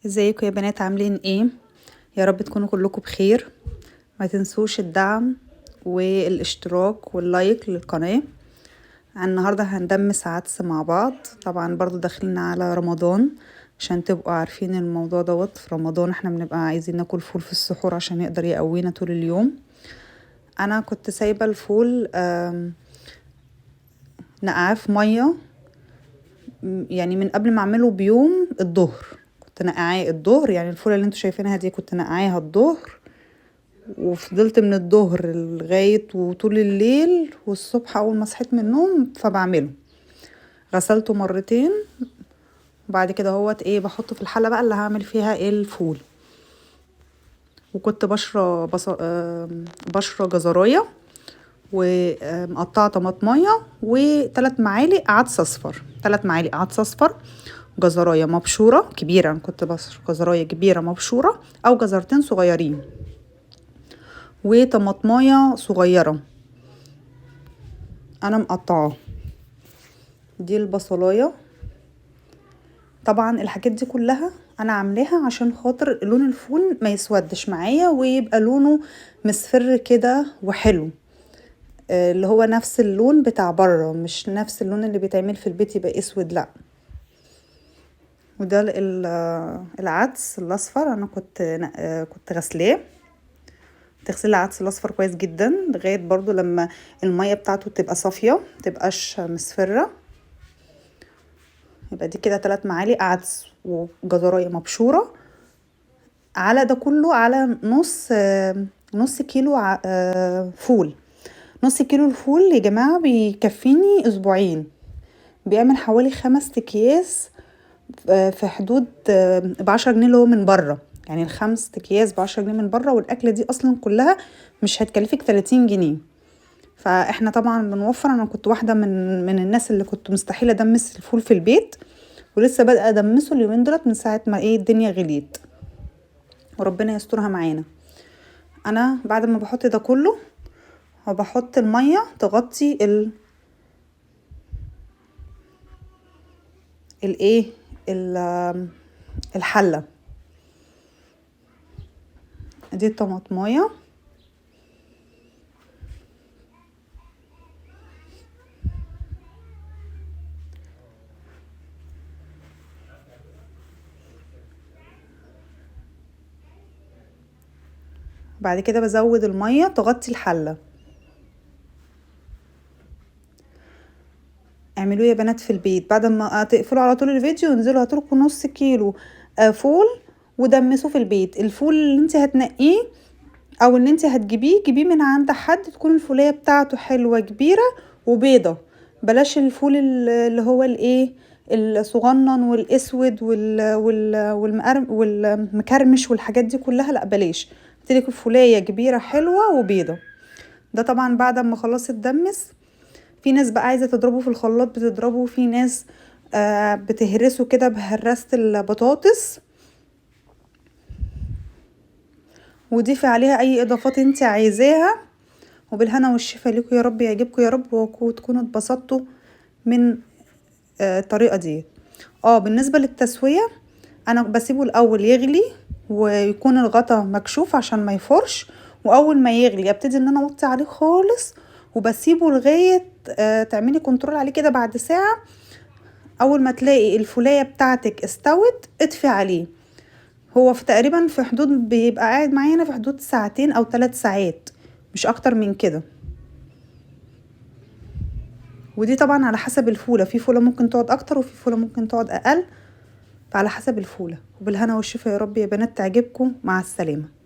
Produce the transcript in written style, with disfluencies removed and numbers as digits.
ازيكم يا بنات، عاملين ايه؟ يا رب تكونوا كلكم بخير. ما تنسوش الدعم والاشتراك واللايك للقناة. النهاردة هندمس عدس مع بعض، طبعا برضو داخلين على رمضان عشان تبقوا عارفين الموضوع دوت. في رمضان احنا بنبقى عايزين ناكل فول في السحور عشان يقدر يقوينا طول اليوم. انا كنت سايبة الفول نقعاه في مية، يعني من قبل ما اعمله بيوم الظهر. كنت نقعاه الظهر، يعني الفولة اللي انتوا شايفينها دي كنت نقعاها الظهر، وفضلت من الظهر لغاية وطول الليل، والصبح اول ما صحيت من النوم فبعمله. غسلته مرتين، وبعد كده هوت ايه بحطه في الحلة بقى اللي هعمل فيها ايه الفول. وكنت بشرة جزراية، ومقطعة طماطمية، و3 معالق عدس اصفر، 3 معالق عدس اصفر، جزراية مبشورة كبيرة. انا كنت بشر جزراية كبيرة مبشورة او جزرتين صغيرين، وطماطمايه صغيرة انا مقطعاه. دي البصلايه. طبعا الحاجات دي كلها انا عاملاها عشان خاطر لون الفول ما يسودش معايا، ويبقى لونه مصفر كده وحلو، اللي هو نفس اللون بتاع بره، مش نفس اللون اللي بيتعمل في البيت يبقى اسود، لا. وده العدس الاصفر. انا كنت غسلاه. تغسلي العدس الاصفر كويس جدا لغايه برضو لما الميه بتاعته تبقى صافيه، متبقاش مصفره. يبقى دي كده 3 معالق عدس وجزرايه مبشوره. على ده كله على نص كيلو فول. نص كيلو الفول يا جماعه بيكفيني اسبوعين، بيعمل حوالي 5 اكياس، في حدود ب10 جنيه اللي هو من بره. يعني ال5 اكياس ب10 جنيه من بره، والاكله دي اصلا كلها مش هتكلفك 30 جنيه. فاحنا طبعا بنوفر. انا كنت واحده من الناس اللي كنت مستحيل ادمس الفول في البيت، ولسه بادئه ادمسه اليومين دولت من ساعه ما الدنيا غليت، وربنا يسترها معانا. انا بعد ما بحط ده كله وبحط الميه تغطي الايه الحله. دي الطماطمايه. بعد كده بزود الميه تغطي الحله. اعملوه يا بنات في البيت، بعد ما تقفلوا على طول الفيديو انزلوا هاتلكوا نص كيلو فول ودمسوه في البيت. الفول اللي انت هتنقيه او اللي انت هتجيبيه، جيبيه من عند حد تكون الفوليه بتاعته حلوه كبيره وبيضه. بلاش الفول اللي هو الصغنن والاسود والمكرمش والحاجات دي كلها، لا بلاش. هاتلك الفوليه كبيره حلوه وبيضه. ده طبعا بعد ما خلاص اتدمس. في ناس بقى عايزه تضربه في الخلاط بتضربه، في ناس بتهرسه كده بهرسه البطاطس، وضيفي عليها اي اضافات انت عايزاها. وبالهنا والشفا ليكم، يا رب يعجبكم يا رب، وتكونوا اتبسطتوا من الطريقه دي. بالنسبه للتسويه، انا بسيبه الاول يغلي ويكون الغطا مكشوف عشان ما يفرش، واول ما يغلي ابتدي ان انا اوطي عليه خالص، وبسيبه لغايه تعملي كنترول عليه كده بعد ساعه. اول ما تلاقي الفوليه بتاعتك استوت اطفي عليه. هو في تقريبا في حدود بيبقى قاعد معانا في حدود 2 أو 3 ساعات، مش اكتر من كده. ودي طبعا على حسب الفوله، في فوله ممكن تقعد اكتر وفي فوله ممكن تقعد اقل، فعلى حسب الفوله. وبالهنا والشفا يا رب يا بنات، تعجبكم. مع السلامه.